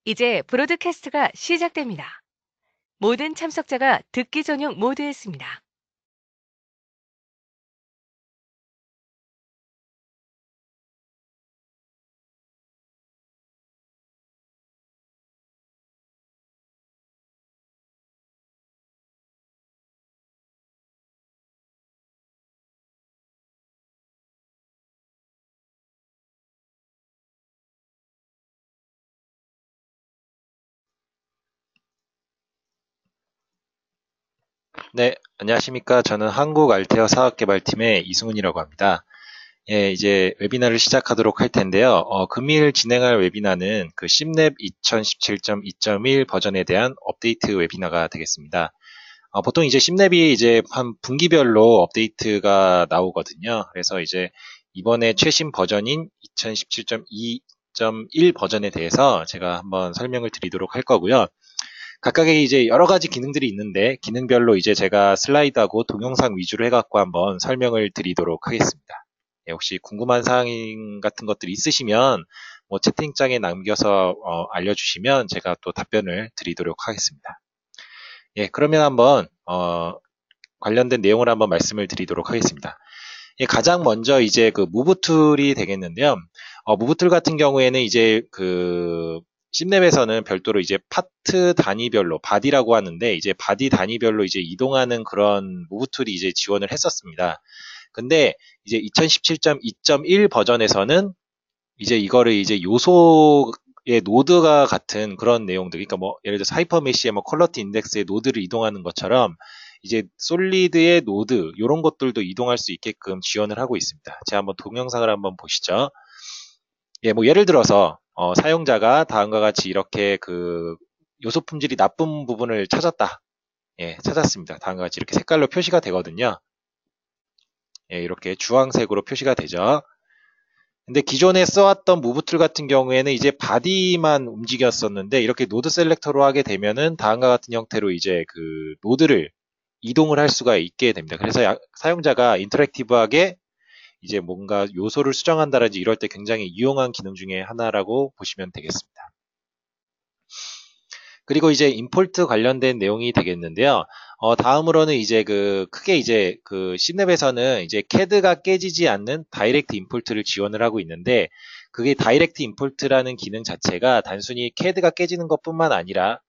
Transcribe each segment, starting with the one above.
이제 브로드캐스트가 시작됩니다. 모든 참석자가 듣기 전용 모드에 있습니다. 네, 안녕하십니까. 저는 한국 알테어 사업개발팀의 이승훈이라고 합니다. 예, 이제 웨비나를 시작하도록 할 텐데요. 금일 진행할 웨비나는 그 심랩 2017.2.1 버전에 대한 업데이트 웨비나가 되겠습니다. 보통 이제 심랩이 이제 한 분기별로 업데이트가 나오거든요. 그래서 이제 이번에 최신 버전인 2017.2.1 버전에 대해서 제가 한번 설명을 드리도록 할 거고요. 각각의 이제 여러 가지 기능들이 있는데 기능별로 이제 제가 슬라이드하고 동영상 위주로 해갖고 한번 설명을 드리도록 하겠습니다. 예, 혹시 궁금한 사항 같은 것들이 있으시면 뭐 채팅창에 남겨서 알려주시면 제가 또 답변을 드리도록 하겠습니다. 예, 그러면 한번 관련된 내용을 한번 말씀을 드리도록 하겠습니다. 예, 가장 먼저 이제 그 무브 툴이 되겠는데요. 무브 툴 같은 경우에는 이제 그 심랩에서는 별도로 이제 파트 단위별로 바디라고 하는데 이제 바디 단위별로 이제 이동하는 그런 무브 툴이 이제 지원을 했었습니다. 근데 이제 2017.2.1 버전에서는 이제 이거를 이제 요소의 노드가 같은 그런 내용들, 그러니까 뭐 예를 들어서 하이퍼메시의 뭐 퀄러티 인덱스의 노드를 이동하는 것처럼 이제 솔리드의 노드 이런 것들도 이동할 수 있게끔 지원을 하고 있습니다. 제가 한번 동영상을 한번 보시죠. 예, 뭐 예를 들어서 사용자가 다음과 같이 이렇게 그 요소 품질이 나쁜 부분을 찾았다. 예, 찾았습니다. 다음과 같이 이렇게 색깔로 표시가 되거든요. 예, 이렇게 주황색으로 표시가 되죠. 근데 기존에 써왔던 무브 툴 같은 경우에는 이제 바디만 움직였었는데 이렇게 노드 셀렉터로 하게 되면은 다음과 같은 형태로 이제 그 노드를 이동을 할 수가 있게 됩니다. 그래서 사용자가 인터랙티브하게 이제 뭔가 요소를 수정한다든지 이럴 때 굉장히 유용한 기능 중에 하나라고 보시면 되겠습니다. 그리고 이제 임포트 관련된 내용이 되겠는데요. 다음으로는 이제 그 크게 이제 그 심랩에서는 이제 캐드가 깨지지 않는 다이렉트 임포트를 지원을 하고 있는데 그게 다이렉트 임포트라는 기능 자체가 단순히 캐드가 깨지는 것뿐만 아니라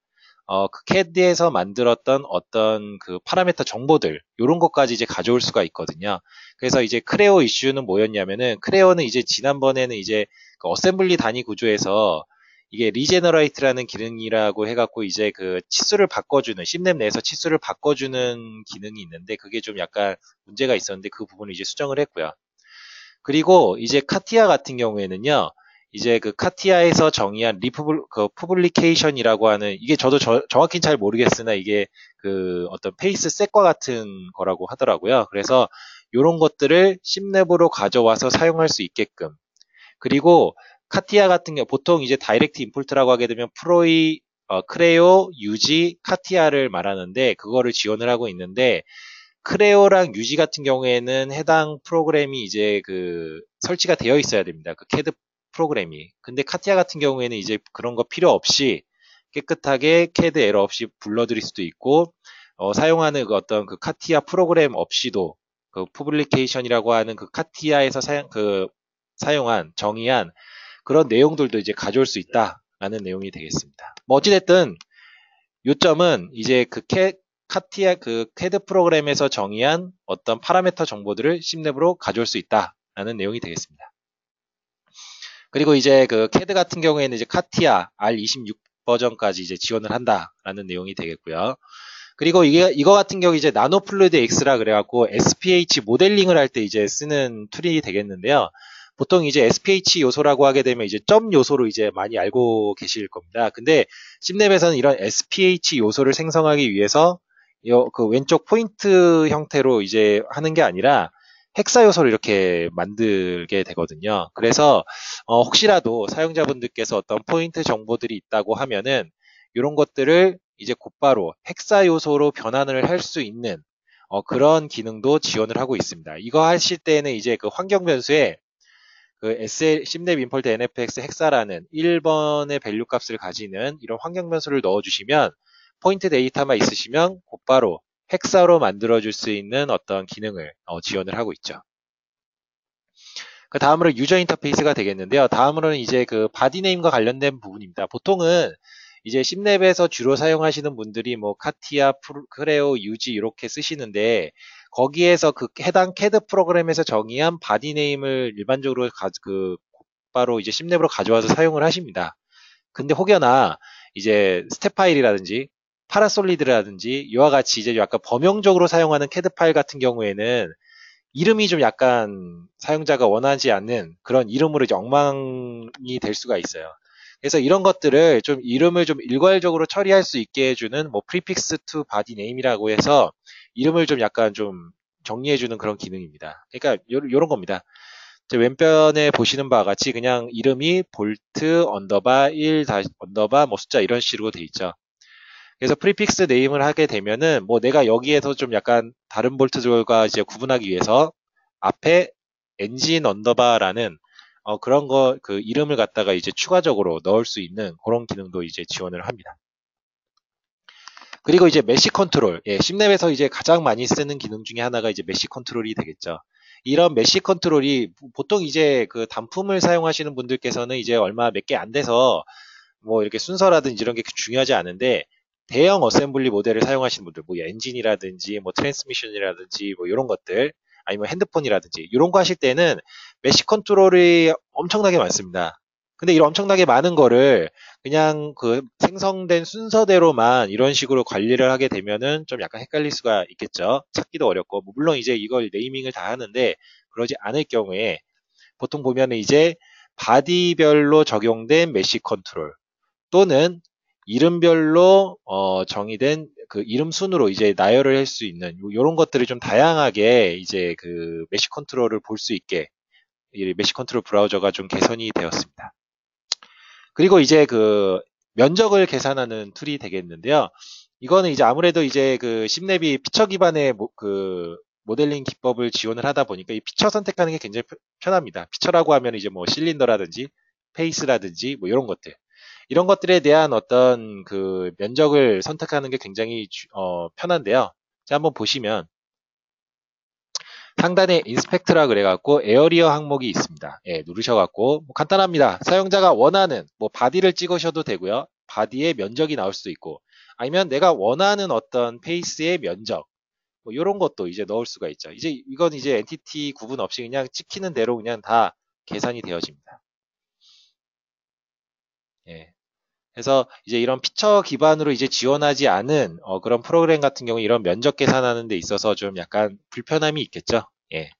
그 캐드에서 만들었던 어떤 그 파라미터 정보들 이런 것까지 이제 가져올 수가 있거든요. 그래서 이제 크레오 이슈는 뭐였냐면은 크레오는 이제 지난번에는 이제 그 어셈블리 단위 구조에서 이게 리제너레이트라는 기능이라고 해갖고 이제 그 치수를 바꿔주는 심랩 내에서 치수를 바꿔주는 기능이 있는데 그게 좀 약간 문제가 있었는데 그 부분을 이제 수정을 했고요. 그리고 이제 카티아 같은 경우에는요. 이제 그 카티아에서 정의한 그 푸블리케이션이라고 하는 이게 저도 정확히는 잘 모르겠으나 이게 그 어떤 페이스 셋과 같은 거라고 하더라고요. 그래서 이런 것들을 심랩으로 가져와서 사용할 수 있게끔 그리고 카티아 같은 경우 보통 이제 다이렉트 임포트라고 하게 되면 크레오, 유지, 카티아를 말하는데 그거를 지원을 하고 있는데 크레오랑 유지 같은 경우에는 해당 프로그램이 이제 그 설치가 되어 있어야 됩니다. 그 캐드 프로그램이. 근데 카티아 같은 경우에는 이제 그런 거 필요 없이 깨끗하게 캐드 에러 없이 불러들일 수도 있고 사용하는 그 어떤 그 카티아 프로그램 없이도 그 푸블리케이션이라고 하는 그 카티아에서 사용한 정의한 그런 내용들도 이제 가져올 수 있다라는 내용이 되겠습니다. 뭐 어찌됐든 요점은 이제 그 카티아 그 캐드 프로그램에서 정의한 어떤 파라미터 정보들을 심랩으로 가져올 수 있다라는 내용이 되겠습니다. 그리고 이제 그 캐드 같은 경우에는 이제 카티아 R26 버전까지 이제 지원을 한다라는 내용이 되겠고요. 그리고 이거 같은 경우 이제 나노 플루이드 X라 그래갖고 SPH 모델링을 할 때 이제 쓰는 툴이 되겠는데요. 보통 이제 SPH 요소라고 하게 되면 이제 점 요소로 이제 많이 알고 계실 겁니다. 근데 심랩에서는 이런 SPH 요소를 생성하기 위해서 그 왼쪽 포인트 형태로 이제 하는 게 아니라 헥사 요소를 이렇게 만들게 되거든요. 그래서 혹시라도 사용자분들께서 어떤 포인트 정보들이 있다고 하면은 이런 것들을 이제 곧바로 헥사 요소로 변환을 할 수 있는 그런 기능도 지원을 하고 있습니다. 이거 하실 때는 이제 그 환경 변수에 그 SL, 심랩 임펄트 NFX 헥사라는 1번의 밸류 값을 가지는 이런 환경 변수를 넣어주시면 포인트 데이터만 있으시면 곧바로 헥사로 만들어줄 수 있는 어떤 기능을 지원을 하고 있죠. 그 다음으로 유저 인터페이스가 되겠는데요. 다음으로는 이제 그 바디네임과 관련된 부분입니다. 보통은 이제 심랩에서 주로 사용하시는 분들이 뭐 카티아, 크레오, 유지 이렇게 쓰시는데 거기에서 그 해당 캐드 프로그램에서 정의한 바디네임을 일반적으로 바로 이제 심랩으로 가져와서 사용을 하십니다. 근데 혹여나 이제 스텝 파일이라든지 파라솔리드라든지 이와 같이 이제 약간 범용적으로 사용하는 캐드 파일 같은 경우에는 이름이 좀 약간 사용자가 원하지 않는 그런 이름으로 이제 엉망이 될 수가 있어요. 그래서 이런 것들을 좀 이름을 좀 일괄적으로 처리할 수 있게 해주는 뭐 prefix to body name이라고 해서 이름을 좀 약간 좀 정리해주는 그런 기능입니다. 그러니까 요런 겁니다. 왼편에 보시는 바와 같이 그냥 이름이 볼트 언더바 1 언더바 뭐 숫자 이런 식으로 돼 있죠. 그래서 프리픽스 네임을 하게 되면은 뭐 내가 여기에서 좀 약간 다른 볼트들과 이제 구분하기 위해서 앞에 엔진 언더바라는 그런 그 이름을 갖다가 이제 추가적으로 넣을 수 있는 그런 기능도 이제 지원을 합니다. 그리고 이제 메시 컨트롤, 심랩에서 이제 가장 많이 쓰는 기능 중에 하나가 이제 메시 컨트롤이 되겠죠. 이런 메시 컨트롤이 보통 이제 그 단품을 사용하시는 분들께서는 이제 얼마 몇 개 안 돼서 뭐 이렇게 순서라든지 이런 게 중요하지 않은데 대형 어셈블리 모델을 사용하시는 분들, 뭐 엔진이라든지 뭐 트랜스미션이라든지 뭐 이런 것들 아니면 핸드폰이라든지 이런 거 하실 때는 메시 컨트롤이 엄청나게 많습니다. 근데 이런 엄청나게 많은 거를 그냥 그 생성된 순서대로만 이런 식으로 관리를 하게 되면은 좀 약간 헷갈릴 수가 있겠죠. 찾기도 어렵고, 뭐 물론 이제 이걸 네이밍을 다 하는데 그러지 않을 경우에 보통 보면은 이제 바디별로 적용된 메시 컨트롤 또는 이름별로 정의된 그 이름 순으로 이제 나열을 할 수 있는 이런 것들을 좀 다양하게 이제 그 메시 컨트롤을 볼 수 있게 이 메시 컨트롤 브라우저가 좀 개선이 되었습니다. 그리고 이제 그 면적을 계산하는 툴이 되겠는데요. 이거는 이제 아무래도 이제 그 심랩이 피처 기반의 그 모델링 기법을 지원을 하다 보니까 이 피처 선택하는 게 굉장히 편합니다. 피처라고 하면 이제 뭐 실린더라든지 페이스라든지 뭐 이런 것들. 이런 것들에 대한 어떤 그 면적을 선택하는 게 굉장히 편한데요. 자, 한번 보시면 상단에 인스펙트라 그래갖고 에어리어 항목이 있습니다. 예, 누르셔갖고 뭐 간단합니다. 사용자가 원하는 뭐 바디를 찍으셔도 되고요. 바디의 면적이 나올 수도 있고 아니면 내가 원하는 어떤 페이스의 면적 뭐 이런 것도 이제 넣을 수가 있죠. 이제 이건 이제 엔티티 구분 없이 그냥 찍히는 대로 그냥 다 계산이 되어집니다. 예. 그래서 이제 이런 피처 기반으로 이제 지원하지 않은 그런 프로그램 같은 경우 이런 면적 계산하는 데 있어서 좀 약간 불편함이 있겠죠. 예.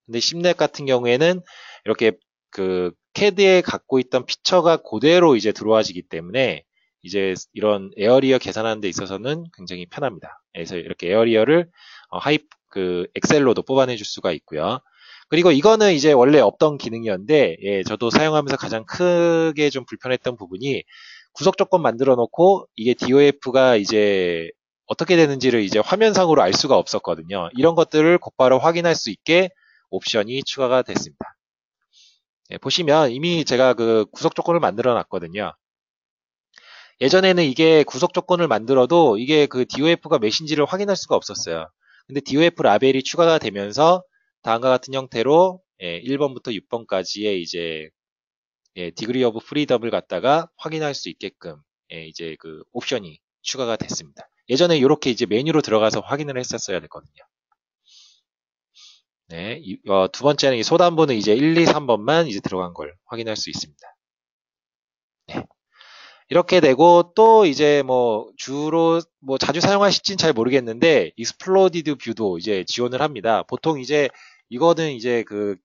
근데 심랩 같은 경우에는 이렇게 그 캐드에 갖고 있던 피처가 그대로 이제 들어와지기 때문에 이제 이런 에어리어 계산하는 데 있어서는 굉장히 편합니다. 그래서 이렇게 에어리어를 그 엑셀로도 뽑아내 줄 수가 있고요. 그리고 이거는 이제 원래 없던 기능이었는데 예, 저도 사용하면서 가장 크게 좀 불편했던 부분이 구석 조건 만들어 놓고 이게 DOF가 이제 어떻게 되는지를 이제 화면상으로 알 수가 없었거든요. 이런 것들을 곧바로 확인할 수 있게 옵션이 추가가 됐습니다. 예, 보시면 이미 제가 그 구석 조건을 만들어 놨거든요. 예전에는 이게 구석 조건을 만들어도 이게 그 DOF가 몇인지를 확인할 수가 없었어요. 근데 DOF 라벨이 추가가 되면서 다음과 같은 형태로 1번부터 6번까지의 이제 디그리 오브 프리덤을 갖다가 확인할 수 있게끔 이제 그 옵션이 추가가 됐습니다. 예전에 이렇게 이제 메뉴로 들어가서 확인을 했었어야 됐거든요. 네, 두 번째는 이 소단부는 이제 1, 2, 3번만 이제 들어간 걸 확인할 수 있습니다. 네. 이렇게 되고 또 이제 뭐 주로 뭐 자주 사용하실진 잘 모르겠는데 익스플로디드 뷰도 이제 지원을 합니다. 보통 이제 이거는 이제 그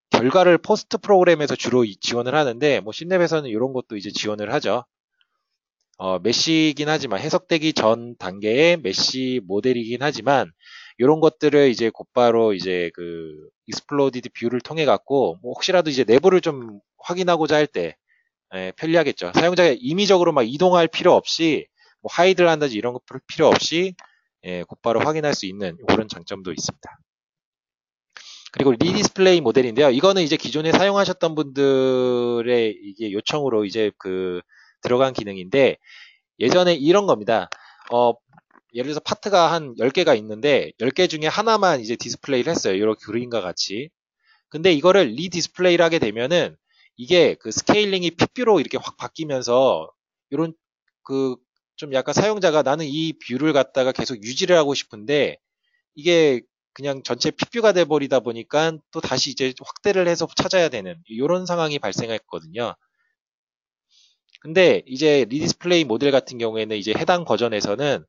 결과를 포스트 프로그램에서 주로 지원을 하는데 뭐 심랩에서는 이런 것도 이제 지원을 하죠. 메시긴 하지만 해석되기 전 단계의 메시 모델이긴 하지만 이런 것들을 이제 곧바로 이제 그 익스플로디드 뷰를 통해 갖고 뭐 혹시라도 이제 내부를 좀 확인하고자 할 때 편리하겠죠. 사용자가 임의적으로 막 이동할 필요 없이 뭐 하이드를 한다든지 이런 거 필요 없이 곧바로 확인할 수 있는 그런 장점도 있습니다. 그리고 리디스플레이 모델인데요. 이거는 이제 기존에 사용하셨던 분들의 이게 요청으로 이제 들어간 기능인데, 예전에 이런 겁니다. 예를 들어서 파트가 한 10개가 있는데 10개 중에 하나만 이제 디스플레이를 했어요. 이렇게 그림과 같이. 근데 이거를 리디스플레이를 하게 되면은 이게 스케일링이 픽뷰로 이렇게 확 바뀌면서 이런 좀 약간 사용자가 나는 이 뷰를 갖다가 계속 유지를 하고 싶은데 이게 그냥 전체 픽뷰가 돼 버리다 보니까 또 다시 이제 확대를 해서 찾아야 되는 이런 상황이 발생했거든요. 근데 이제 리디스플레이 모델 같은 경우에는 이제 해당 버전에서는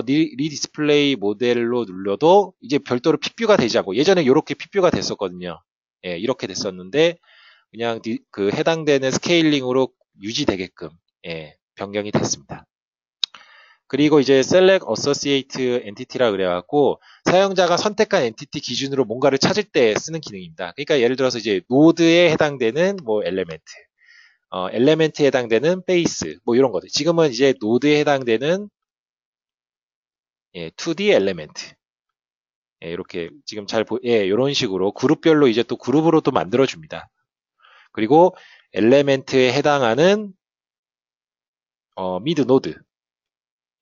리디스플레이 모델로 눌러도 이제 별도로 픽뷰가 되지 않고 예전에 이렇게 픽뷰가 됐었거든요. 예, 이렇게 됐었는데 그냥 해당되는 스케일링으로 유지되게끔 예, 변경이 됐습니다. 그리고 이제 Select Associate Entity라 그래갖고 사용자가 선택한 엔티티 기준으로 뭔가를 찾을 때 쓰는 기능입니다. 그러니까 예를 들어서 이제 노드에 해당되는 뭐 엘레멘트, 엘레멘트에 해당되는 베이스, 뭐 이런 것들. 지금은 이제 노드에 해당되는 2D 엘레멘트. 이렇게 지금 이런 식으로 그룹별로 이제 또 그룹으로 또 만들어줍니다. 그리고 엘레멘트에 해당하는 미드 노드.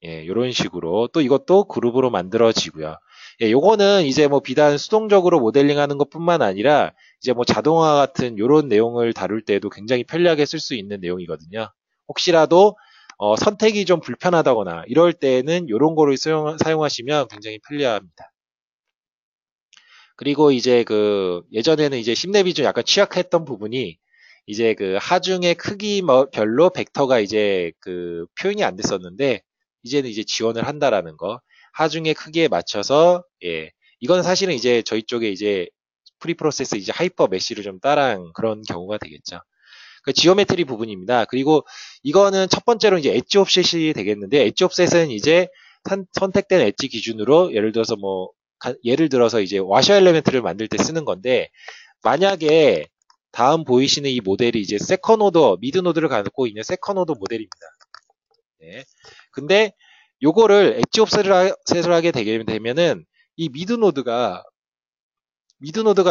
이런 식으로 또 이것도 그룹으로 만들어지고요. 요거는 이제 뭐 비단 수동적으로 모델링하는 것뿐만 아니라 이제 뭐 자동화 같은 이런 내용을 다룰 때도 굉장히 편리하게 쓸 수 있는 내용이거든요. 혹시라도 선택이 좀 불편하다거나 이럴 때는 이런 거를 사용하시면 굉장히 편리합니다. 그리고 이제 예전에는 이제 심내비 좀 약간 취약했던 부분이 이제 하중의 크기별로 벡터가 이제 표현이 안 됐었는데 이제는 이제 지원을 한다라는 거. 하중의 크기에 맞춰서 이건 사실은 이제 저희 쪽에 이제 프리프로세스 이제 하이퍼 메쉬를 좀 따라한 그런 경우가 되겠죠. 그 지오메트리 부분입니다. 그리고 이거는 첫 번째로 이제 엣지 옵셋이 되겠는데 엣지 옵셋은 이제 선택된 엣지 기준으로 예를 들어서 이제 와셔 엘리멘트를 만들 때 쓰는 건데 만약에 다음 보이시는 이 모델이 이제 세컨 오더, 미드 노드를 갖고 있는 세컨 오더 모델입니다. 네. 근데 요거를 엣지 옵셋을 하게 되면은 이 미드 노드가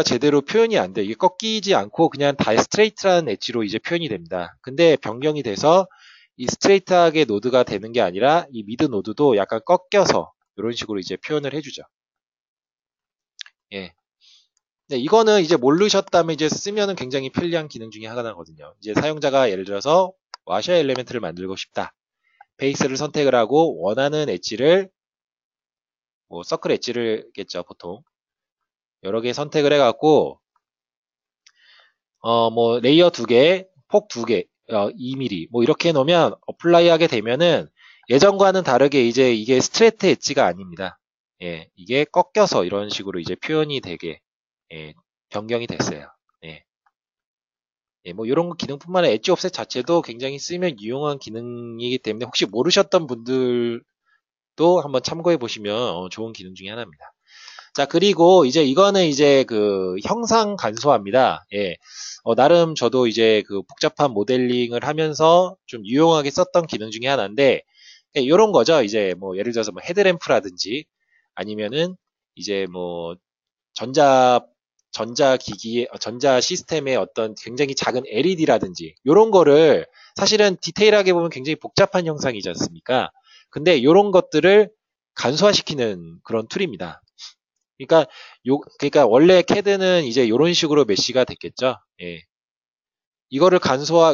제대로 표현이 안 돼. 이게 꺾이지 않고 그냥 다 스트레이트한 엣지로 이제 표현이 됩니다. 근데 변경이 돼서 이 스트레이트하게 노드가 되는 게 아니라 이 미드 노드도 약간 꺾여서 이런 식으로 이제 표현을 해주죠. 예. 네, 이거는 이제 모르셨다면 이제 쓰면은 굉장히 편리한 기능 중에 하나거든요. 이제 사용자가 예를 들어서 와셔 엘리멘트를 만들고 싶다. 베이스를 선택을 하고 원하는 엣지를 뭐 서클 엣지를겠죠 보통 여러 개 선택을 해갖고 뭐 레이어 2개, 폭 2개, 2mm 뭐 이렇게 해놓으면 어플라이 하게 되면은 예전과는 다르게 이제 이게 스트레이트 엣지가 아닙니다. 예, 이게 꺾여서 이런 식으로 이제 표현이 되게 변경이 됐어요. 뭐 이런 기능뿐만 아니라 엣지 옵셋 자체도 굉장히 쓰면 유용한 기능이기 때문에 혹시 모르셨던 분들도 한번 참고해 보시면 좋은 기능 중에 하나입니다. 자, 그리고 이제 이거는 이제 형상 간소화입니다. 나름 저도 이제 복잡한 모델링을 하면서 좀 유용하게 썼던 기능 중에 하나인데, 이런 거죠. 이제 뭐 예를 들어서 뭐 헤드램프라든지 아니면은 이제 뭐 전자 시스템의 어떤 굉장히 작은 LED라든지 이런 거를 사실은 디테일하게 보면 굉장히 복잡한 형상이지 않습니까? 근데 이런 것들을 간소화시키는 그런 툴입니다. 그러니까 원래 CAD는 이제 이런 식으로 메쉬가 됐겠죠. 이거를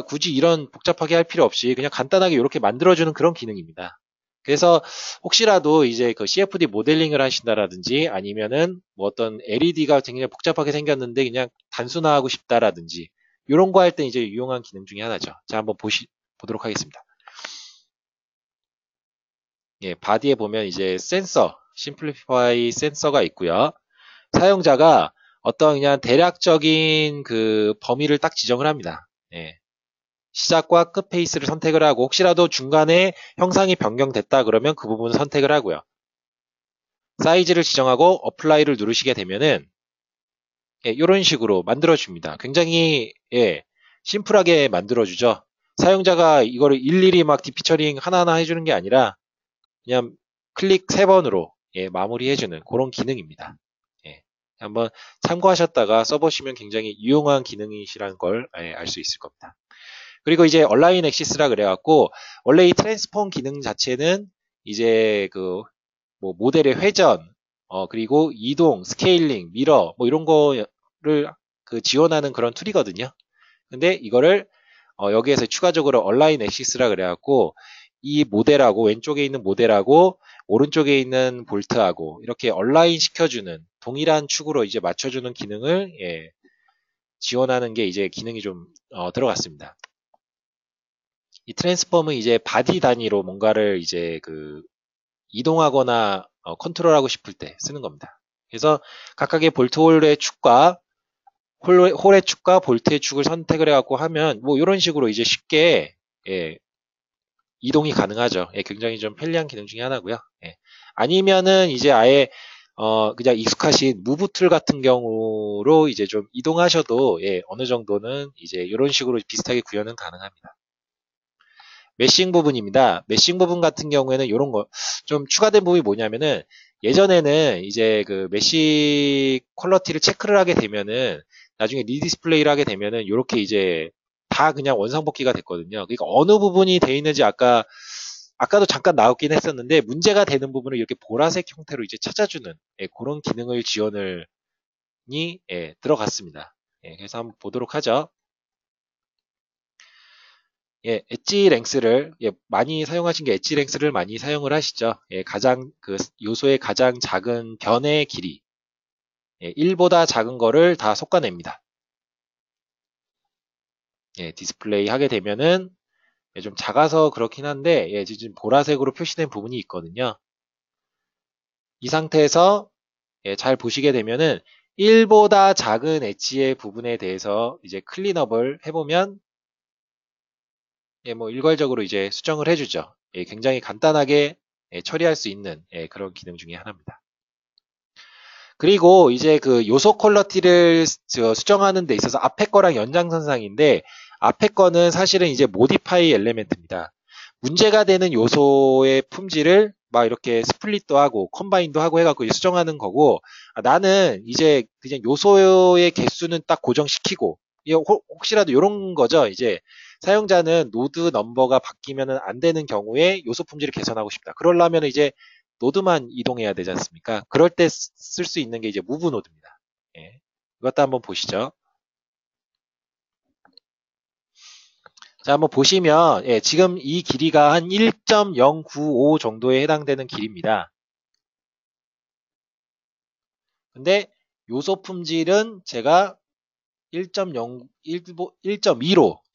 굳이 이런 복잡하게 할 필요 없이 그냥 간단하게 이렇게 만들어주는 그런 기능입니다. 그래서 혹시라도 이제 CFD 모델링을 하신다라든지 아니면은 뭐 어떤 LED가 굉장히 복잡하게 생겼는데 그냥 단순화하고 싶다라든지 이런 거 할 때 이제 유용한 기능 중에 하나죠. 자, 한번 보도록 하겠습니다. 바디에 보면 이제 심플리파이 센서가 있고요. 사용자가 어떤 그냥 대략적인 범위를 딱 지정을 합니다. 시작과 끝 페이스를 선택을 하고 혹시라도 중간에 형상이 변경됐다 그러면 그 부분을 선택을 하고요. 사이즈를 지정하고 어플라이를 누르시게 되면은 이런 식으로 만들어줍니다. 굉장히 심플하게 만들어주죠. 사용자가 이거를 일일이 막 디피처링 하나하나 해주는 게 아니라 그냥 클릭 3번으로 마무리해주는 그런 기능입니다. 한번 참고하셨다가 써보시면 굉장히 유용한 기능이시라는 걸 알 수 있을 겁니다. 그리고 이제 얼라인 액시스라 그래갖고 원래 이 트랜스폼 기능 자체는 이제 그 뭐 모델의 회전, 그리고 이동, 스케일링, 미러 뭐 이런 거를 그 지원하는 그런 툴이거든요. 근데 이거를 여기에서 추가적으로 얼라인 액시스라 그래갖고 이 모델하고 왼쪽에 있는 모델하고 오른쪽에 있는 볼트하고 이렇게 얼라인 시켜주는 동일한 축으로 이제 맞춰주는 기능을 지원하는 게 이제 기능이 좀 들어갔습니다. 이 트랜스폼은 이제 바디 단위로 뭔가를 이제 그 이동하거나 컨트롤하고 싶을 때 쓰는 겁니다. 그래서 각각의 볼트 홀의 축과 홀의 축과 볼트의 축을 선택을 해갖고 하면 뭐 이런 식으로 이제 쉽게 이동이 가능하죠. 굉장히 좀 편리한 기능 중에 하나고요. 아니면은 이제 아예 그냥 익숙하신 무브 툴 같은 경우로 이제 좀 이동하셔도 어느 정도는 이제 이런 식으로 비슷하게 구현은 가능합니다. 메싱 부분입니다. 메싱 부분 같은 경우에는 이런 거 좀 추가된 부분이 뭐냐면은 예전에는 이제 그 메시 퀄러티를 체크를 하게 되면은 나중에 리디스플레이를 하게 되면은 이렇게 이제 다 그냥 원상복귀가 됐거든요. 그러니까 어느 부분이 돼 있는지 아까도 잠깐 나왔긴 했었는데 문제가 되는 부분을 이렇게 보라색 형태로 이제 찾아주는 그런 기능을 지원을 들어갔습니다. 그래서 한번 보도록 하죠. 엣지 랭스를 많이 사용하신 게 엣지 랭스를 많이 사용을 하시죠. 가장 그 요소의 가장 작은 변의 길이 1보다 작은 거를 다 솎아냅니다. 디스플레이 하게 되면은 좀 작아서 그렇긴 한데 지금 보라색으로 표시된 부분이 있거든요. 이 상태에서 잘 보시게 되면은 1보다 작은 엣지의 부분에 대해서 이제 클린업을 해보면 뭐 일괄적으로 이제 수정을 해주죠. 굉장히 간단하게 처리할 수 있는 그런 기능 중에 하나입니다. 그리고 이제 그 요소 퀄러티를 수정하는 데 있어서 앞에 거랑 연장선상인데 앞에 거는 사실은 이제 모디파이 엘레멘트입니다. 문제가 되는 요소의 품질을 막 이렇게 스플릿도 하고 컴바인도 하고 해갖고 수정하는 거고 나는 이제 그냥 요소의 개수는 딱 고정시키고 혹시라도 이런 거죠. 이제 사용자는 노드 넘버가 바뀌면 안 되는 경우에 요소 품질을 개선하고 싶다. 그러려면 이제 노드만 이동해야 되지 않습니까? 그럴 때 쓸 수 있는 게 이제 무브 노드입니다. 이것도 한번 보시죠. 자, 한번 보시면 지금 이 길이가 한 1.095 정도에 해당되는 길입니다. 근데 요소 품질은 제가 1.2로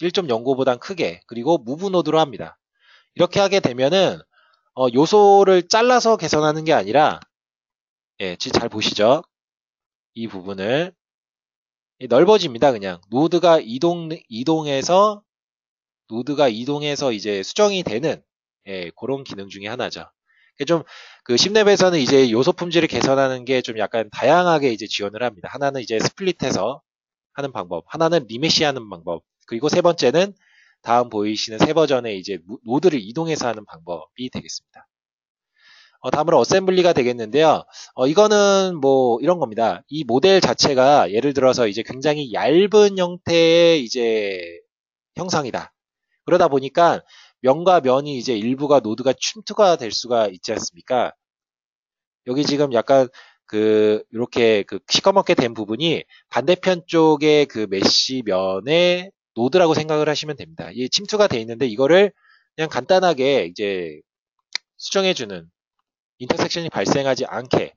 1.09보단 크게 그리고 무브 노드로 합니다. 이렇게 하게 되면은 요소를 잘라서 개선하는 게 아니라 지금 잘 보시죠. 이 부분을 넓어집니다. 그냥 노드가 이동해서 이제 수정이 되는 그런 기능 중에 하나죠. 좀 그 10랩에서는 이제 요소 품질을 개선하는 게 좀 약간 다양하게 이제 지원을 합니다. 하나는 이제 스플릿해서 하는 방법, 하나는 리메시하는 방법, 그리고 세 번째는 다음 보이시는 세 버전의 이제 노드를 이동해서 하는 방법이 되겠습니다. 다음으로 어셈블리가 되겠는데요. 이거는 뭐 이런 겁니다. 이 모델 자체가 예를 들어서 이제 굉장히 얇은 형태의 이제 형상이다. 그러다 보니까 면과 면이 이제 일부가 노드가 춤투가 될 수가 있지 않습니까? 여기 지금 약간 이렇게 시커멓게 된 부분이 반대편 쪽의 그 메쉬 면의 노드라고 생각을 하시면 됩니다. 이 침투가 돼 있는데 이거를 그냥 간단하게 이제 수정해주는 인터섹션이 발생하지 않게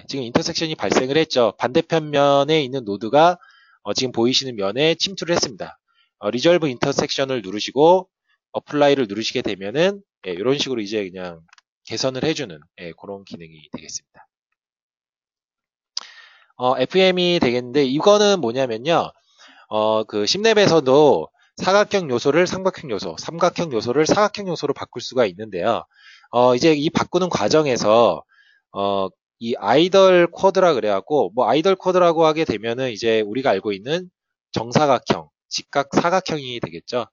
지금 인터섹션이 발생을 했죠. 반대편 면에 있는 노드가 지금 보이시는 면에 침투를 했습니다. 리졸브 인터섹션을 누르시고 어플라이를 누르시게 되면은 이런 식으로 이제 그냥 개선을 해주는 그런 기능이 되겠습니다. FM이 되겠는데 이거는 뭐냐면요. 그 10랩에서도 사각형 요소를 삼각형 요소, 삼각형 요소를 사각형 요소로 바꿀 수가 있는데요. 이제 이 바꾸는 과정에서 이 아이덜 쿼드라 그래갖고 뭐 아이덜 쿼드라고 하게 되면은 이제 우리가 알고 있는 정사각형, 직각 사각형이 되겠죠.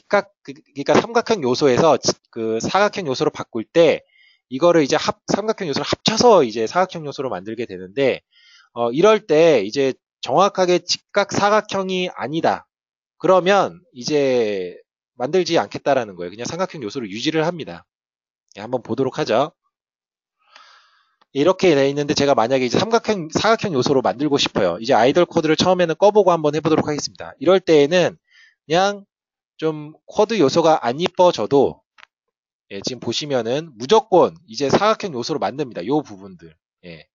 그러니까 삼각형 요소에서 그 사각형 요소로 바꿀 때 이거를 이제 삼각형 요소를 합쳐서 이제 사각형 요소로 만들게 되는데 이럴 때 이제 정확하게 직각 사각형이 아니다. 그러면 이제 만들지 않겠다라는 거예요. 그냥 삼각형 요소를 유지를 합니다. 예, 한번 보도록 하죠. 이렇게 돼 있는데 제가 만약에 이제 삼각형, 사각형 요소로 만들고 싶어요. 이제 아이돌 코드를 처음에는 꺼보고 한번 해보도록 하겠습니다. 이럴 때에는 그냥 좀 코드 요소가 안 이뻐져도 예, 지금 보시면은 무조건 이제 사각형 요소로 만듭니다. 요 부분들. 예.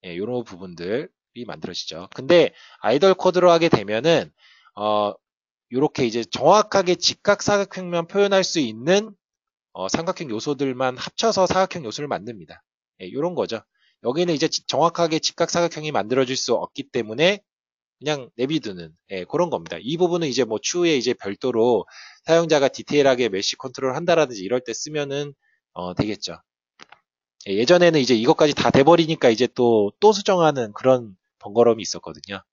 예, 요런 부분들이 만들어지죠. 근데 아이돌 코드로 하게 되면은 요렇게 이제 정확하게 직각사각형만 표현할 수 있는 삼각형 요소들만 합쳐서 사각형 요소를 만듭니다. 예, 요런 거죠. 여기는 이제 정확하게 직각사각형이 만들어질 수 없기 때문에 그냥 내비두는 예, 그런 겁니다. 이 부분은 이제 뭐 추후에 이제 별도로 사용자가 디테일하게 메쉬 컨트롤 한다라든지 이럴 때 쓰면은 되겠죠. 예, 예전에는 이제 이것까지 다 돼버리니까 이제 또 수정하는 그런 번거로움이 있었거든요.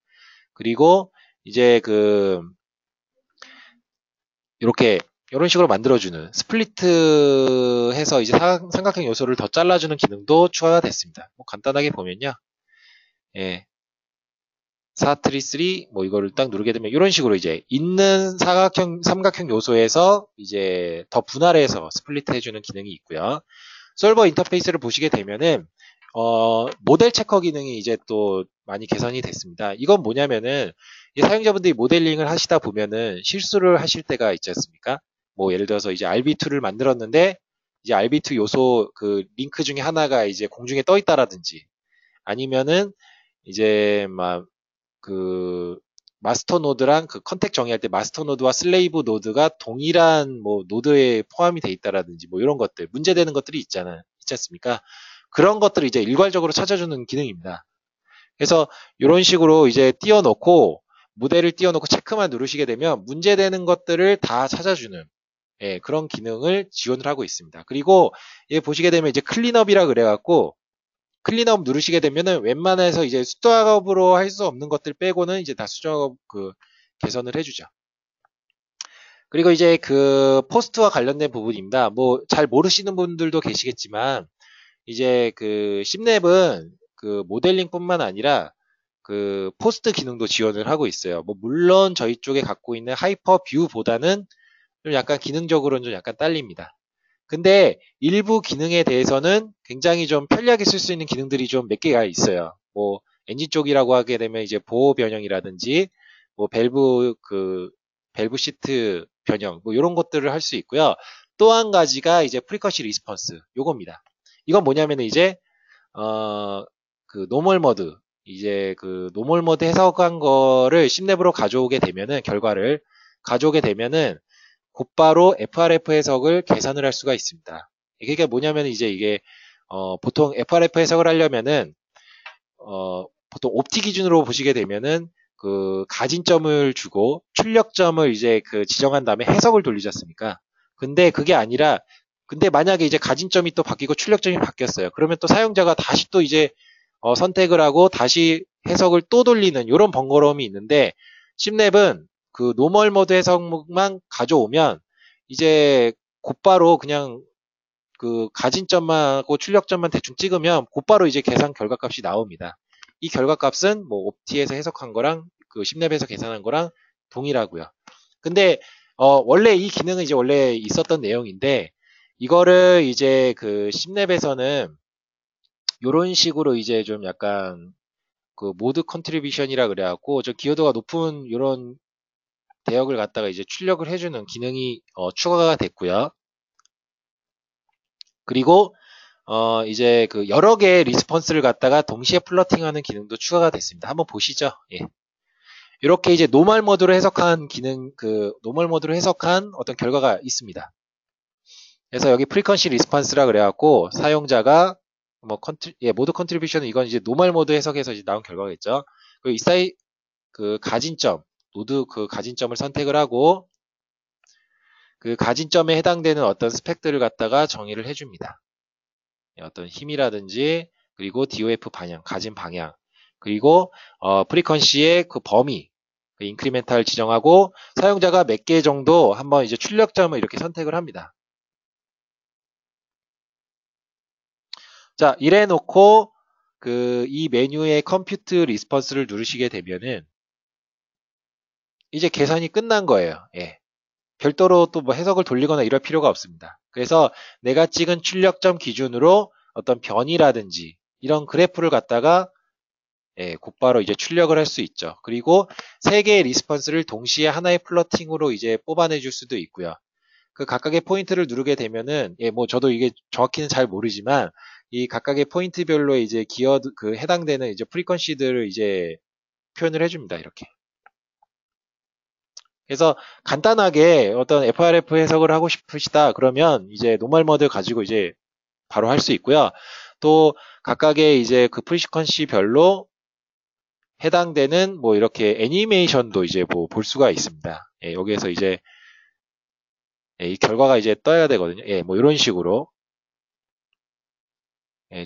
그리고 이제 이렇게 이런 식으로 만들어주는 스플리트 해서 이제 삼각형 요소를 더 잘라주는 기능도 추가가 됐습니다. 뭐 간단하게 보면요. 예. 사트리 3, 뭐 이거를 딱 누르게 되면 이런 식으로 이제 있는 삼각형 요소에서 이제 더 분할해서 스플리트 해주는 기능이 있고요. 솔버 인터페이스를 보시게 되면은 모델 체커 기능이 이제 또 많이 개선이 됐습니다. 이건 뭐냐면은 사용자분들이 모델링을 하시다 보면은 실수를 하실 때가 있지 않습니까? 뭐 예를 들어서 이제 RB2를 만들었는데 이제 RB2 요소 그 링크 중에 하나가 이제 공중에 떠 있다라든지 아니면은 이제 막 그 마스터 노드랑 그 컨택 정의할 때 마스터 노드와 슬레이브 노드가 동일한 뭐 노드에 포함이 돼 있다라든지 뭐 이런 것들 문제되는 것들이 있지 않습니까? 그런 것들을 이제 일괄적으로 찾아주는 기능입니다. 그래서 이런 식으로 이제 띄워놓고 모델을 띄워놓고 체크만 누르시게 되면 문제되는 것들을 다 찾아주는 예, 그런 기능을 지원을 하고 있습니다. 그리고 예, 보시게 되면 이제 클린업이라 그래갖고 클린업 누르시게 되면은 웬만해서 이제 수작업으로 할 수 없는 것들 빼고는 이제 다 수작업 개선을 해주죠. 그리고 이제 그 포스트와 관련된 부분입니다. 뭐 잘 모르시는 분들도 계시겠지만 이제 그 심랩은 그 모델링뿐만 아니라 그 포스트 기능도 지원을 하고 있어요. 뭐 물론 저희 쪽에 갖고 있는 하이퍼 뷰보다는 좀 약간 기능적으로는 좀 약간 딸립니다. 근데 일부 기능에 대해서는 굉장히 좀 편리하게 쓸 수 있는 기능들이 좀 몇 개가 있어요. 뭐 엔진 쪽이라고 하게 되면 이제 보호 변형이라든지 뭐 밸브 시트 변형 뭐 이런 것들을 할 수 있고요. 또 한 가지가 이제 프리커시 리스폰스 요겁니다. 이건 뭐냐면 이제 그 노멀 모드 이제 그 노멀 모드 해석한 거를 심랩으로 가져오게 되면은 결과를 가져오게 되면은 곧바로 FRF 해석을 계산을 할 수가 있습니다. 이게 뭐냐면 이제 이게 보통 FRF 해석을 하려면은 보통 옵티 기준으로 보시게 되면은 그 가진점을 주고 출력점을 이제 그 지정한 다음에 해석을 돌리지 않습니까? 근데 그게 아니라 근데 만약에 이제 가진점이 또 바뀌고 출력점이 바뀌었어요. 그러면 또 사용자가 다시 또 이제 선택을 하고 다시 해석을 또 돌리는 이런 번거로움이 있는데 심랩은 그 노멀 모드 해석만 가져오면 이제 곧바로 그냥 그 가진점하고 출력점만 대충 찍으면 곧바로 이제 계산 결과값이 나옵니다. 이 결과값은 뭐 옵티에서 해석한 거랑 그 심랩에서 계산한 거랑 동일하고요. 근데 원래 이 기능은 이제 원래 있었던 내용인데 이거를 이제 그 심랩에서는 이런 식으로 이제 좀 약간 그 모드 컨트리뷰션이라 그래갖고 저 기여도가 높은 이런 대역을 갖다가 이제 출력을 해주는 기능이 추가가 됐고요. 그리고 이제 그 여러 개의 리스폰스를 갖다가 동시에 플러팅하는 기능도 추가가 됐습니다. 한번 보시죠. 예. 이렇게 이제 노멀 모드로 해석한 기능, 그 노멀 모드로 해석한 어떤 결과가 있습니다. 그래서 여기 프리컨시 리스폰스라 그래갖고 사용자가 뭐 모드 컨트리뷰션은 이건 이제 노멀 모드 해석해서 이제 나온 결과겠죠. 그리고 이 사이 그 가진점 노드 그 가진점을 선택을 하고 그 가진점에 해당되는 어떤 스펙들을 갖다가 정의를 해줍니다. 어떤 힘이라든지 그리고 DOF 방향, 가진 방향 그리고 프리퀀시의 그 범위 그 인크리멘탈 지정하고 사용자가 몇 개 정도 한번 이제 출력점을 이렇게 선택을 합니다. 자, 이래 놓고 이 메뉴의 컴퓨트 리스폰스를 누르시게 되면은 이제 계산이 끝난 거예요. 예. 별도로 또 뭐 해석을 돌리거나 이럴 필요가 없습니다. 그래서 내가 찍은 출력점 기준으로 어떤 변이라든지 이런 그래프를 갖다가 곧바로 이제 출력을 할 수 있죠. 그리고 세 개의 리스폰스를 동시에 하나의 플러팅으로 이제 뽑아내 줄 수도 있고요. 그 각각의 포인트를 누르게 되면은 뭐 저도 이게 정확히는 잘 모르지만 이 각각의 포인트별로 이제 해당되는 이제 프리퀀시들을 이제 표현을 해줍니다. 이렇게. 그래서 간단하게 어떤 FRF 해석을 하고 싶으시다 그러면 이제 노멀 모드 가지고 이제 바로 할 수 있고요. 또 각각의 이제 그 프리퀀시별로 해당되는 뭐 이렇게 애니메이션도 이제 뭐 볼 수가 있습니다. 여기에서 이제 이 결과가 이제 떠야 되거든요. 뭐 이런 식으로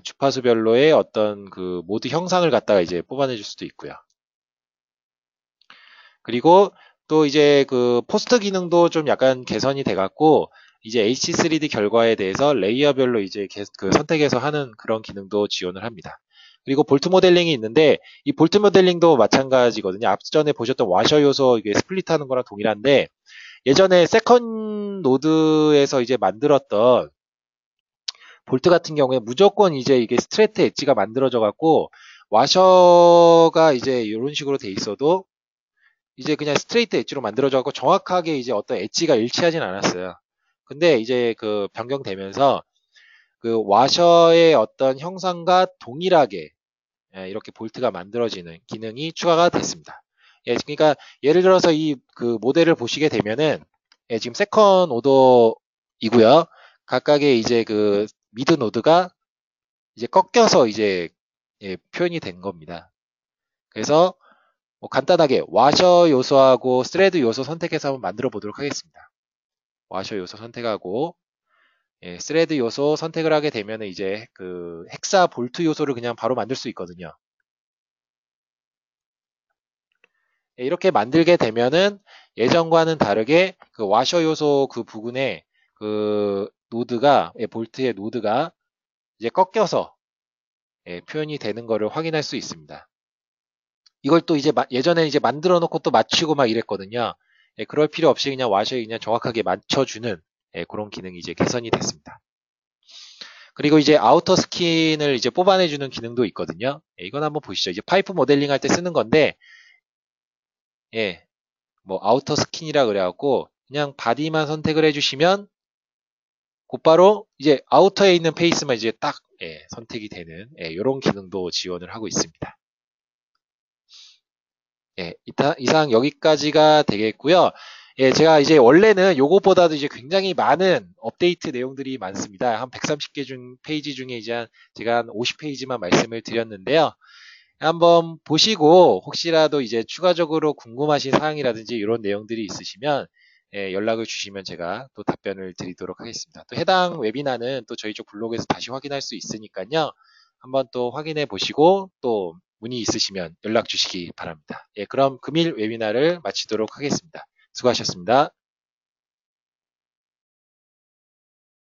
주파수별로의 어떤 그 모드 형상을 갖다가 이제 뽑아내 줄 수도 있고요. 그리고 또 이제 그 포스트 기능도 좀 약간 개선이 돼 갖고 이제 H3D 결과에 대해서 레이어별로 이제 그 선택해서 하는 그런 기능도 지원을 합니다. 그리고 볼트 모델링이 있는데 이 볼트 모델링도 마찬가지거든요. 앞전에 보셨던 와셔 요소 이게 스플릿 하는 거랑 동일한데 예전에 세컨 노드에서 이제 만들었던 볼트 같은 경우에 무조건 이제 이게 스트레이트 엣지가 만들어져 갖고 와셔가 이제 이런 식으로 돼 있어도 이제 그냥 스트레이트 엣지로 만들어져 갖고 정확하게 이제 어떤 엣지가 일치하진 않았어요. 근데 이제 그 변경되면서 그 와셔의 어떤 형상과 동일하게 이렇게 볼트가 만들어지는 기능이 추가가 됐습니다. 그러니까 예를 들어서 이 그 모델을 보시게 되면은 지금 세컨 오더이고요. 각각의 이제 그 미드 노드가 이제 꺾여서 이제 표현이 된 겁니다. 그래서 뭐 간단하게 와셔 요소하고 스레드 요소 선택해서 한번 만들어 보도록 하겠습니다. 와셔 요소 선택하고 스레드 요소 선택을 하게 되면 이제 그 헥사 볼트 요소를 그냥 바로 만들 수 있거든요. 이렇게 만들게 되면은 예전과는 다르게 그 와셔 요소 그 부분에 그 노드가 볼트의 노드가 이제 꺾여서 표현이 되는 것을 확인할 수 있습니다. 이걸 또 이제 예전에 이제 만들어 놓고 또 맞추고 막 이랬거든요. 그럴 필요 없이 그냥 와셔에 그냥 정확하게 맞춰주는 그런 기능이 이제 개선이 됐습니다. 그리고 이제 아우터 스킨을 이제 뽑아내주는 기능도 있거든요. 이건 한번 보시죠. 이제 파이프 모델링 할 때 쓰는 건데, 뭐 아우터 스킨이라 그래갖고 그냥 바디만 선택을 해주시면 곧바로 이제 아우터에 있는 페이스만 이제 딱 선택이 되는 이런 기능도 지원을 하고 있습니다. 이상 여기까지가 되겠고요. 제가 이제 원래는 요것보다도 이제 굉장히 많은 업데이트 내용들이 많습니다. 한 130개 페이지 중에 이제 제가 한 50페이지만 말씀을 드렸는데요. 한번 보시고 혹시라도 이제 추가적으로 궁금하신 사항이라든지 이런 내용들이 있으시면 연락을 주시면 제가 또 답변을 드리도록 하겠습니다. 또 해당 웨비나는 또 저희 쪽 블로그에서 다시 확인할 수 있으니까요. 한번 또 확인해 보시고 또 문의 있으시면 연락 주시기 바랍니다. 그럼 금일 웨비나를 마치도록 하겠습니다. 수고하셨습니다.